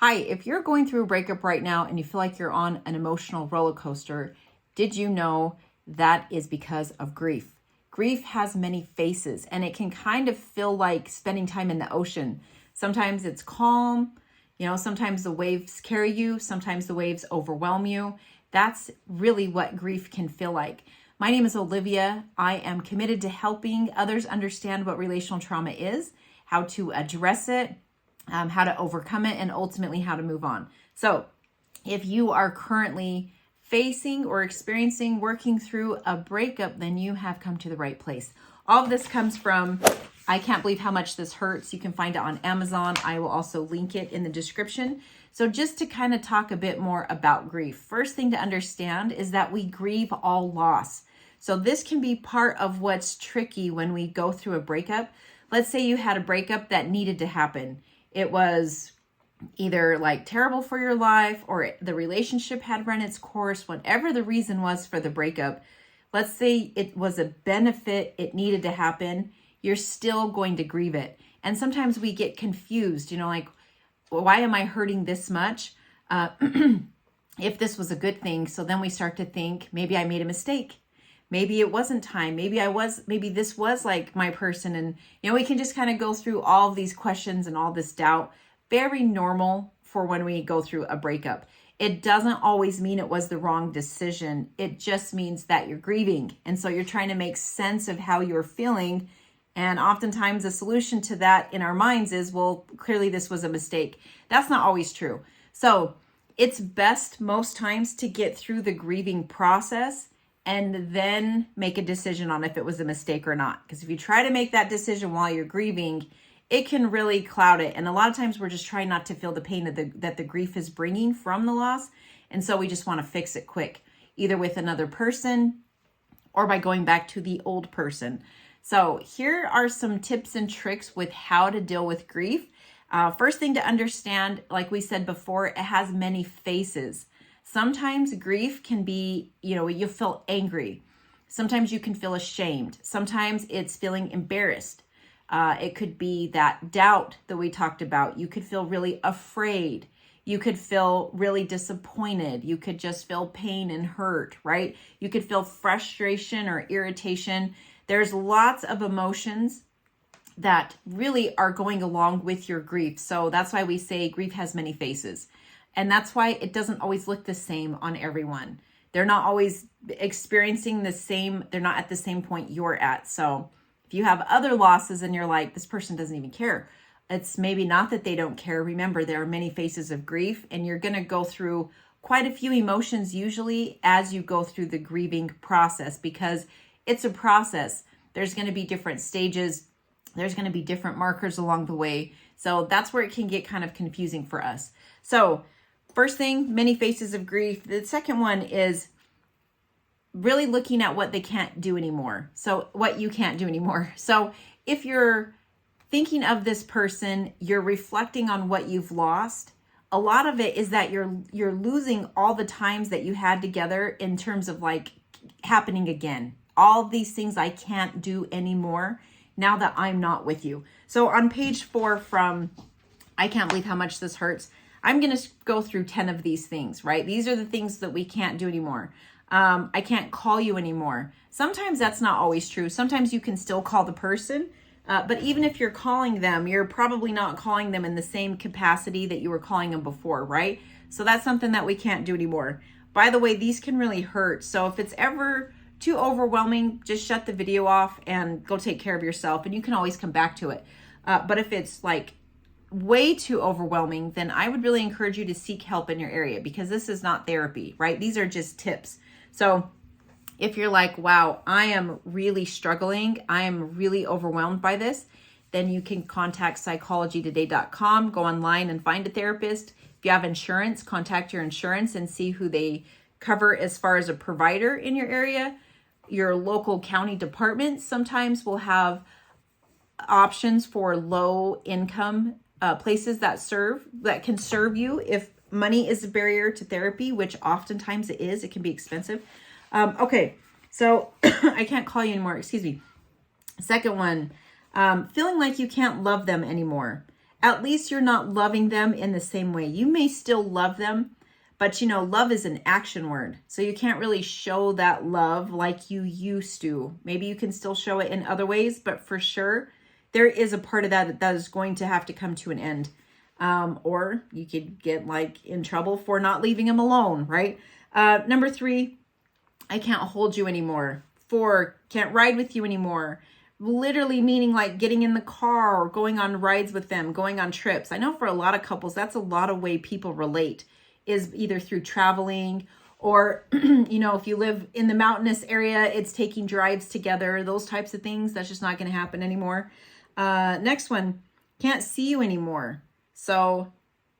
Hi, if you're going through a breakup right now and you feel like you're on an emotional roller coaster, did you know that is because of grief? Grief has many faces and it can kind of feel like spending time in the ocean. Sometimes it's calm, sometimes the waves carry you, sometimes the waves overwhelm you. That's really what grief can feel like. My name is Olivia. I am committed to helping others understand what relational trauma is, how to address it, how to overcome it, and ultimately how to move on. So if you are currently facing or experiencing, working through a breakup, then you have come to the right place. All of this comes from I Can't Believe How Much This Hurts. You can find it on Amazon. I will also link it in the description. So just to kind of talk a bit more about grief, first thing to understand is that we grieve all loss. So this can be part of what's tricky when we go through a breakup. Let's say you had a breakup that needed to happen. It was either like terrible for your life or the relationship had run its course, whatever the reason was for the breakup. Let's say it was a benefit, it needed to happen. You're still going to grieve it. And sometimes we get confused, like, why am I hurting this much? If this was a good thing. So then we start to think, maybe I made a mistake. Maybe it wasn't time. Maybe this was like my person. And, we can just kind of go through all of these questions and all this doubt. Very normal for when we go through a breakup. It doesn't always mean it was the wrong decision. It just means that you're grieving. And so you're trying to make sense of how you're feeling. And oftentimes the solution to that in our minds is, well, clearly this was a mistake. That's not always true. So it's best most times to get through the grieving process and then make a decision on if it was a mistake or not. Because if you try to make that decision while you're grieving, it can really cloud it. And a lot of times we're just trying not to feel the pain that the grief is bringing from the loss. And so we just want to fix it quick, either with another person or by going back to the old person. So here are some tips and tricks with how to deal with grief. First thing to understand, like we said before, it has many faces. Sometimes grief can be, you feel angry. Sometimes you can feel ashamed. Sometimes it's feeling embarrassed. It could be that doubt that we talked about. You could feel really afraid. You could feel really disappointed. You could just feel pain and hurt, right? You could feel frustration or irritation. There's lots of emotions that really are going along with your grief. So that's why we say grief has many faces. And that's why it doesn't always look the same on everyone. They're not always experiencing the same, they're not at the same point you're at. So if you have other losses and you're like, this person doesn't even care, it's maybe not that they don't care. Remember, there are many faces of grief, and you're going to go through quite a few emotions usually as you go through the grieving process, because it's a process. There's going to be different stages. There's going to be different markers along the way. So that's where it can get kind of confusing for us. So first thing, many faces of grief. The second one is really looking at what they can't do anymore. So what you can't do anymore. So if you're thinking of this person, you're reflecting on what you've lost. A lot of it is that you're losing all the times that you had together in terms of like happening again. All these things I can't do anymore now that I'm not with you. So on page 4 from I Can't Believe How Much This Hurts, I'm going to go through 10 of these things, right? These are the things that we can't do anymore. I can't call you anymore. Sometimes that's not always true. Sometimes you can still call the person, but even if you're calling them, you're probably not calling them in the same capacity that you were calling them before, right? So that's something that we can't do anymore. By the way, these can really hurt. So if it's ever too overwhelming, just shut the video off and go take care of yourself, and you can always come back to it. But if it's like way too overwhelming, then I would really encourage you to seek help in your area, because this is not therapy, right? These are just tips. So if you're like, wow, I am really struggling, I am really overwhelmed by this, then you can contact psychologytoday.com, go online and find a therapist. If you have insurance, contact your insurance and see who they cover as far as a provider in your area. Your local county department sometimes will have options for low income places that can serve you if money is a barrier to therapy, which oftentimes it is. It can be expensive. Okay, so I can't call you anymore. Excuse me. Second one, feeling like you can't love them anymore. at least you're not loving them in the same way. You may still love them, but love is an action word. So you can't really show that love like you used to. Maybe you can still show it in other ways, but for sure, there is a part of that is going to have to come to an end. Or you could get in trouble for not leaving them alone, right? Number 3, I can't hold you anymore. 4, can't ride with you anymore. Literally meaning getting in the car or going on rides with them, going on trips. I know for a lot of couples, that's a lot of way people relate, is either through traveling or, if you live in the mountainous area, it's taking drives together, those types of things. That's just not going to happen anymore. Next one, can't see you anymore. So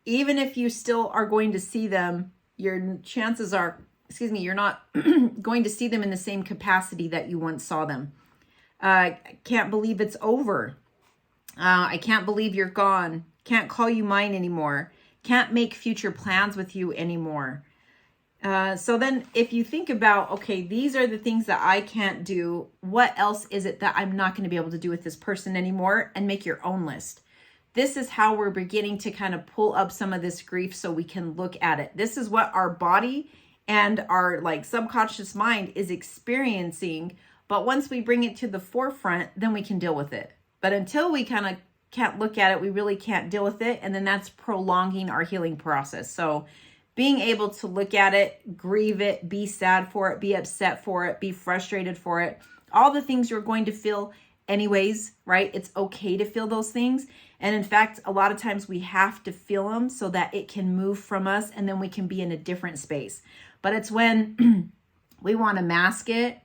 even if you still are going to see them, your chances are, you're not going to see them in the same capacity that you once saw them. Can't believe it's over. I can't believe you're gone. Can't call you mine anymore. Can't make future plans with you anymore. So then if you think about, okay, these are the things that I can't do. What else is it that I'm not going to be able to do with this person anymore? And make your own list. This is how we're beginning to kind of pull up some of this grief so we can look at it. This is what our body and our subconscious mind is experiencing. But once we bring it to the forefront, then we can deal with it. But until we kind of can't look at it, we really can't deal with it. And then that's prolonging our healing process. So being able to look at it, grieve it, be sad for it, be upset for it, be frustrated for it, all the things you're going to feel anyways, right? It's okay to feel those things. And in fact, a lot of times we have to feel them so that it can move from us and then we can be in a different space. But it's when we want to mask it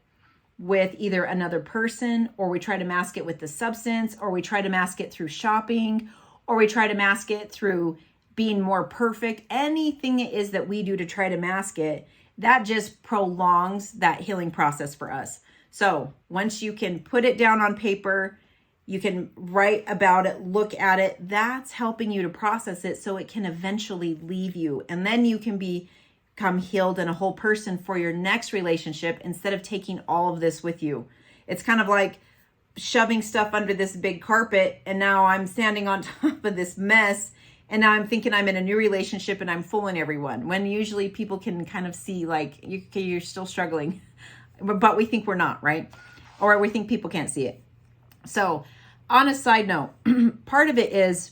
with either another person, or we try to mask it with the substance, or we try to mask it through shopping, or we try to mask it through being more perfect. Anything it is that we do to try to mask it, that just prolongs that healing process for us. So once you can put it down on paper, you can write about it, look at it, that's helping you to process it so it can eventually leave you. And then you can become healed and a whole person for your next relationship instead of taking all of this with you. It's kind of like shoving stuff under this big carpet, and now I'm standing on top of this mess, and now I'm thinking I'm in a new relationship and I'm fooling everyone, when usually people can kind of see you're still struggling, but we think we're not, right? Or we think people can't see it. So on a side note, part of it is,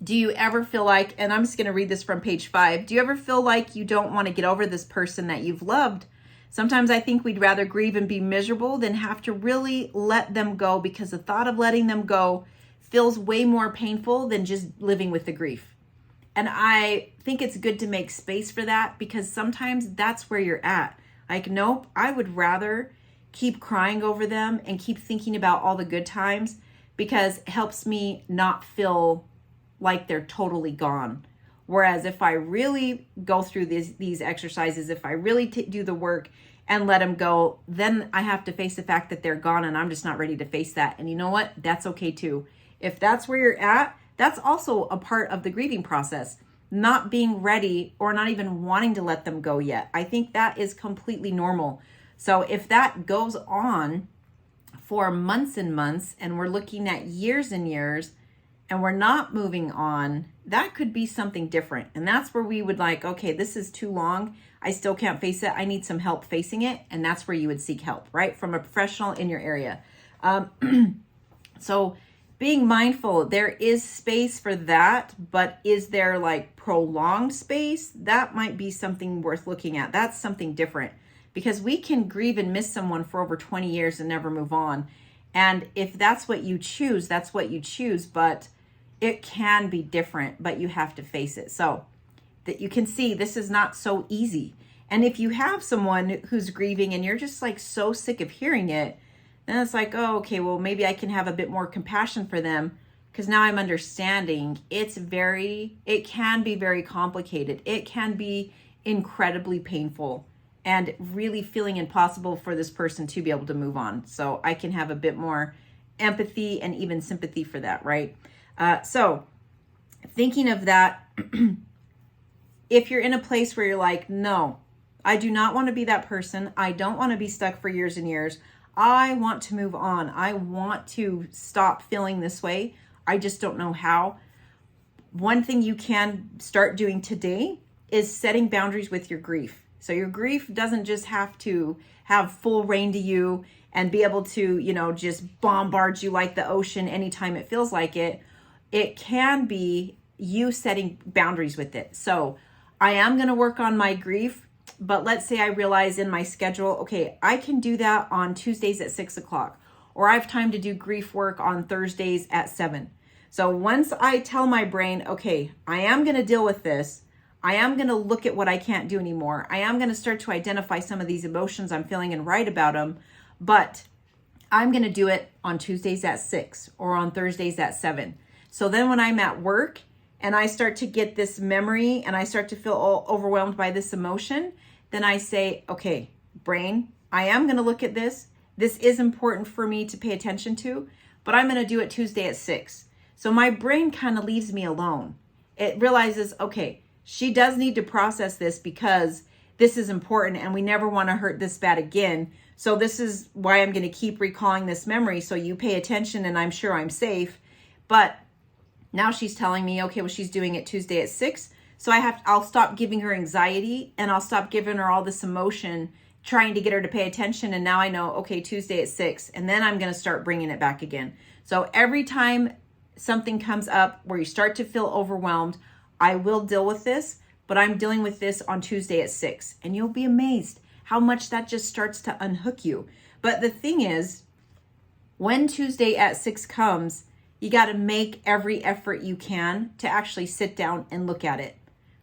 do you ever feel like, and I'm just going to read this from page 5, do you ever feel like you don't want to get over this person that you've loved? Sometimes I think we'd rather grieve and be miserable than have to really let them go, because the thought of letting them go feels way more painful than just living with the grief. And I think it's good to make space for that, because sometimes that's where you're at. Nope, I would rather keep crying over them and keep thinking about all the good times, because it helps me not feel like they're totally gone. Whereas if I really go through these exercises, if I really do the work and let them go, then I have to face the fact that they're gone, and I'm just not ready to face that. And you know what? That's okay too. If that's where you're at, that's also a part of the grieving process. Not being ready or not even wanting to let them go yet. I think that is completely normal. So if that goes on for months and months, and we're looking at years and years, and we're not moving on, that could be something different. And that's where we would okay, this is too long. I still can't face it. I need some help facing it. And that's where you would seek help, right? From a professional in your area. So being mindful, there is space for that, but is there prolonged space? That might be something worth looking at. That's something different, because we can grieve and miss someone for over 20 years and never move on. And if that's what you choose, that's what you choose, but it can be different, but you have to face it. So that you can see this is not so easy. And if you have someone who's grieving and you're just so sick of hearing it, then it's oh, okay, well, maybe I can have a bit more compassion for them, because now I'm understanding it can be very complicated. It can be incredibly painful and really feeling impossible for this person to be able to move on. So I can have a bit more empathy and even sympathy for that, right? So thinking of that, if you're in a place where you're no, I do not want to be that person. I don't want to be stuck for years and years. I want to move on. I want to stop feeling this way. I just don't know how. One thing you can start doing today is setting boundaries with your grief. So your grief doesn't just have to have full reign to you and be able to, just bombard you like the ocean anytime it feels like it. It can be you setting boundaries with it. So I am going to work on my grief, but let's say I realize in my schedule, okay, I can do that on Tuesdays at 6 o'clock, or I have time to do grief work on Thursdays at 7. So once I tell my brain, okay, I am going to deal with this, I am going to look at what I can't do anymore. I am going to start to identify some of these emotions I'm feeling and write about them, but I'm going to do it on Tuesdays at 6 or on Thursdays at 7. So then when I'm at work and I start to get this memory and I start to feel overwhelmed by this emotion, then I say, okay, brain, I am going to look at this. This is important for me to pay attention to, but I'm going to do it Tuesday at 6. So my brain kind of leaves me alone. It realizes, okay, she does need to process this because this is important and we never want to hurt this bad again. So this is why I'm going to keep recalling this memory. So you pay attention and I'm sure I'm safe. But now she's telling me, okay, well, she's doing it Tuesday at 6. So I'll stop giving her anxiety and I'll stop giving her all this emotion, trying to get her to pay attention. And now I know, okay, Tuesday at 6. And then I'm going to start bringing it back again. So every time something comes up where you start to feel overwhelmed, I will deal with this, but I'm dealing with this on Tuesday at 6. And you'll be amazed how much that just starts to unhook you. But the thing is, when Tuesday at 6 comes, you got to make every effort you can to actually sit down and look at it,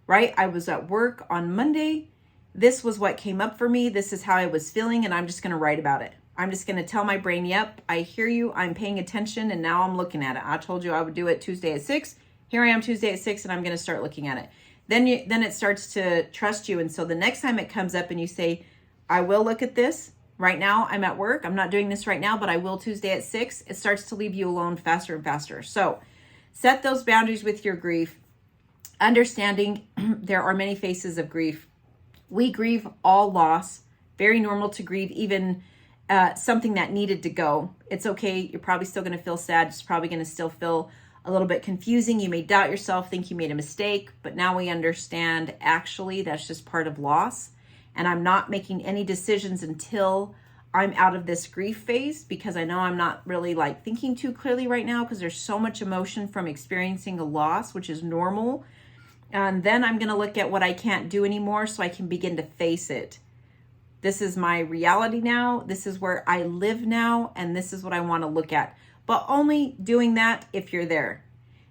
right? I was at work on Monday. This was what came up for me. This is how I was feeling, and I'm just going to write about it. I'm just going to tell my brain, yep, I hear you. I'm paying attention, and now I'm looking at it. I told you I would do it Tuesday at 6. Here I am Tuesday at 6, and I'm going to start looking at it. Then it starts to trust you. And so the next time it comes up and you say, I will look at this. Right now, I'm at work. I'm not doing this right now, but I will Tuesday at 6. It starts to leave you alone faster and faster. So set those boundaries with your grief, understanding there are many faces of grief. We grieve all loss. Very normal to grieve even something that needed to go. It's okay. You're probably still going to feel sad. It's probably going to still feel a little bit confusing. You may doubt yourself, think you made a mistake, but now we understand actually that's just part of loss. And I'm not making any decisions until I'm out of this grief phase, because I know I'm not really thinking too clearly right now because there's so much emotion from experiencing a loss, which is normal. And then I'm going to look at what I can't do anymore so I can begin to face it. This is my reality now. This is where I live now. And this is what I want to look at. But only doing that if you're there.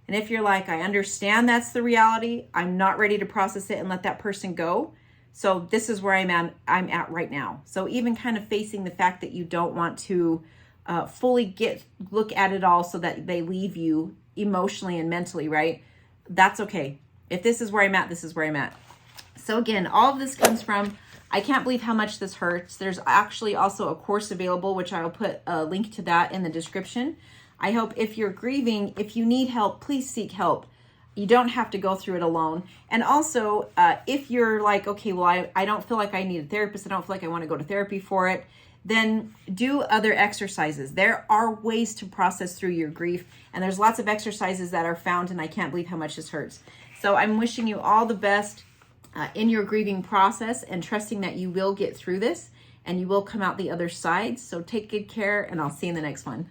And if you're like, I understand that's the reality, I'm not ready to process it and let that person go. So this is where I'm at right now. So even kind of facing the fact that you don't want to fully look at it all so that they leave you emotionally and mentally, right? That's okay. If this is where I'm at, this is where I'm at. So again, all of this comes from, I can't believe how much this hurts. There's actually also a course available, which I will put a link to that in the description. I hope if you're grieving, if you need help, please seek help. You don't have to go through it alone. And also, if you're like, okay, well, I don't feel like I need a therapist. I don't feel like I want to go to therapy for it. Then do other exercises. There are ways to process through your grief. And there's lots of exercises that are found. And I can't believe how much this hurts. So I'm wishing you all the best in your grieving process and trusting that you will get through this and you will come out the other side. So take good care and I'll see you in the next one.